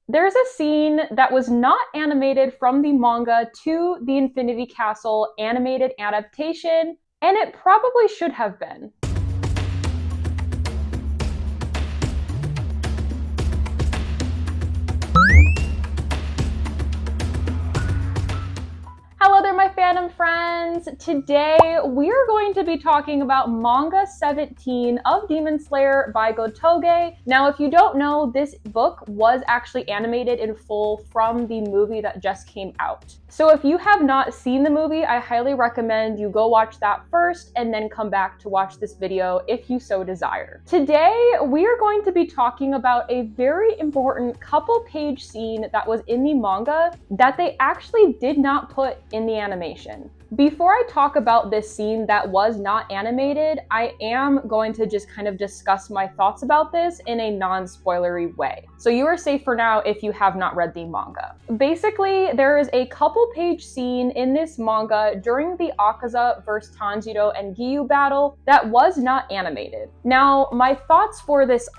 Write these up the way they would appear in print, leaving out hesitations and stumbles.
There's a scene that was not animated from the manga to the Infinity Castle animated adaptation, and it probably should have been. Hello there, my fandom friends! Today, we are going to be talking about manga 17 of Demon Slayer by Gotoge. Now, if you don't know, this book was actually animated in full from the movie that just came out. So if you have not seen the movie, I highly recommend you go watch that first and then come back to watch this video if you so desire. Today, we are going to be talking about a very important couple-page scene that was in the manga that they actually did not put in the animation. Before I talk about this scene that was not animated, I am going to just kind of discuss my thoughts about this in a non-spoilery way. So you are safe for now if you have not read the manga. Basically, there is a couple-page scene in this manga during the Akaza versus Tanjiro and Giyu battle that was not animated. Now, my thoughts for this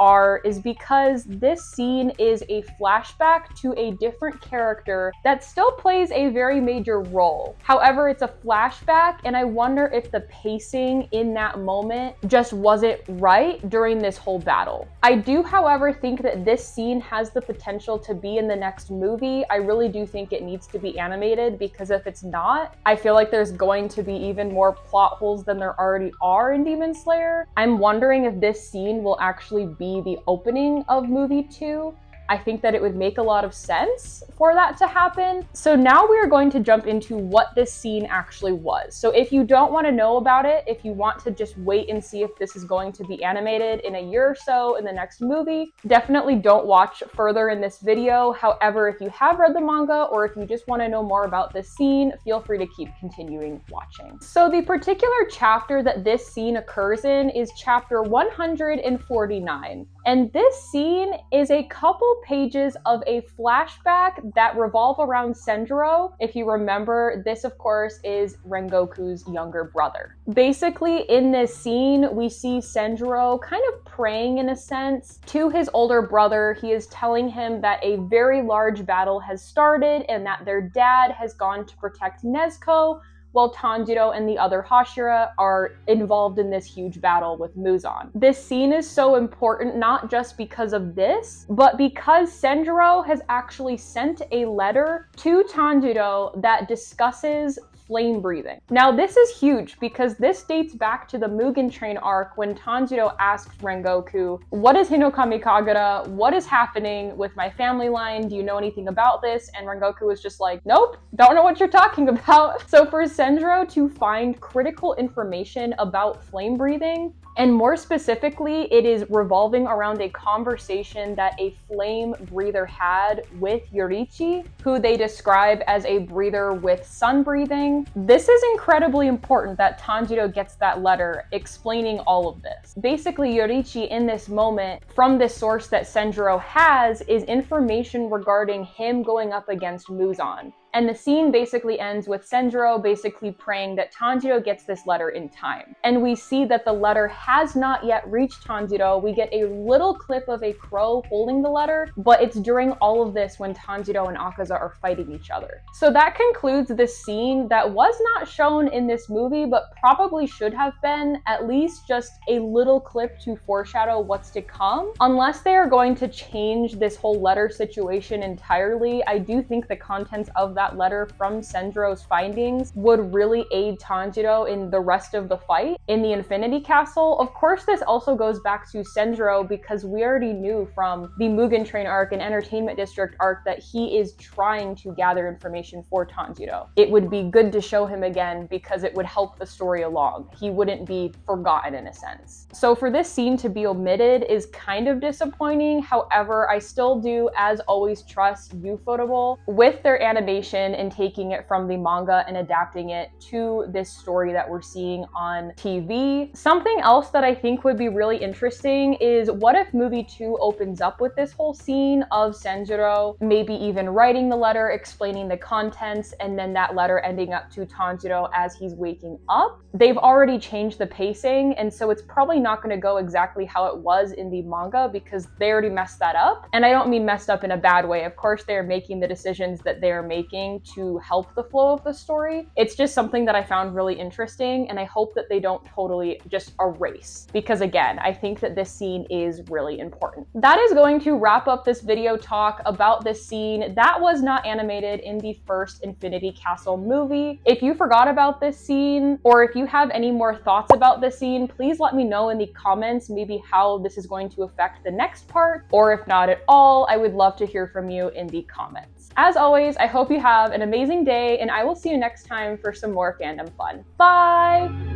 is because this scene is a flashback to a different character that still plays a very major role. However, it's a flashback, and I wonder if the pacing in that moment just wasn't right during this whole battle. I do, however, think that this scene has the potential to be in the next movie. I really do think it needs to be animated, because if it's not, I feel like there's going to be even more plot holes than there already are in Demon Slayer. I'm wondering if this scene will actually be the opening of movie 2. I think that it would make a lot of sense for that to happen. So now we are going to jump into what this scene actually was. So if you don't want to know about it, if you want to just wait and see if this is going to be animated in a year or so in the next movie, definitely don't watch further in this video. However, if you have read the manga or if you just want to know more about this scene, feel free to keep continuing watching. So the particular chapter that this scene occurs in is chapter 149. And this scene is a couple pages of a flashback that revolve around Senjuro. If you remember, this of course is Rengoku's younger brother. Basically, in this scene, we see Senjuro kind of praying in a sense to his older brother. He is telling him that a very large battle has started and that their dad has gone to protect Nezuko, while Tanjiro and the other Hashira are involved in this huge battle with Muzan. This scene is so important not just because of this, but because Senjuro has actually sent a letter to Tanjiro that discusses flame breathing. Now, this is huge because this dates back to the Mugen Train arc when Tanjiro asked Rengoku, "What is Hinokami Kagura? What is happening with my family line? Do you know anything about this?" And Rengoku was just like, "Nope, don't know what you're talking about." So for Senjuro to find critical information about flame breathing, and more specifically, it is revolving around a conversation that a flame breather had with Yoriichi, who they describe as a breather with sun breathing. This is incredibly important that Tanjiro gets that letter explaining all of this. Basically, Yoriichi in this moment, from this source that Senjuro has, is information regarding him going up against Muzan. And the scene basically ends with Senjuro basically praying that Tanjiro gets this letter in time. And we see that the letter has not yet reached Tanjiro. We get a little clip of a crow holding the letter, but it's during all of this when Tanjiro and Akaza are fighting each other. So that concludes this scene that was not shown in this movie, but probably should have been, at least just a little clip to foreshadow what's to come. Unless they are going to change this whole letter situation entirely, I do think the contents of that letter from Senjuro's findings would really aid Tanjiro in the rest of the fight in the Infinity Castle. Of course, this also goes back to Senjuro because we already knew from the Mugen Train arc and Entertainment District arc that he is trying to gather information for Tanjiro. It would be good to show him again because it would help the story along. He wouldn't be forgotten in a sense. So for this scene to be omitted is kind of disappointing. However, I still do, as always, trust Ufotable with their animation inspiration in taking it from the manga and adapting it to this story that we're seeing on TV. Something else that I think would be really interesting is what if movie 2 opens up with this whole scene of Senjuro maybe even writing the letter, explaining the contents, and then that letter ending up to Tanjiro as he's waking up. They've already changed the pacing, and so it's probably not going to go exactly how it was in the manga because they already messed that up. And I don't mean messed up in a bad way. Of course, they're making the decisions that they're making to help the flow of the story. It's just something that I found really interesting, and I hope that they don't totally just erase, because again, I think that this scene is really important. That is going to wrap up this video talk about this scene that was not animated in the first Infinity Castle movie. If you forgot about this scene, or if you have any more thoughts about this scene, please let me know in the comments maybe how this is going to affect the next part, or if not at all, I would love to hear from you in the comments. As always, I hope you have an amazing day, and I will see you next time for some more fandom fun. Bye!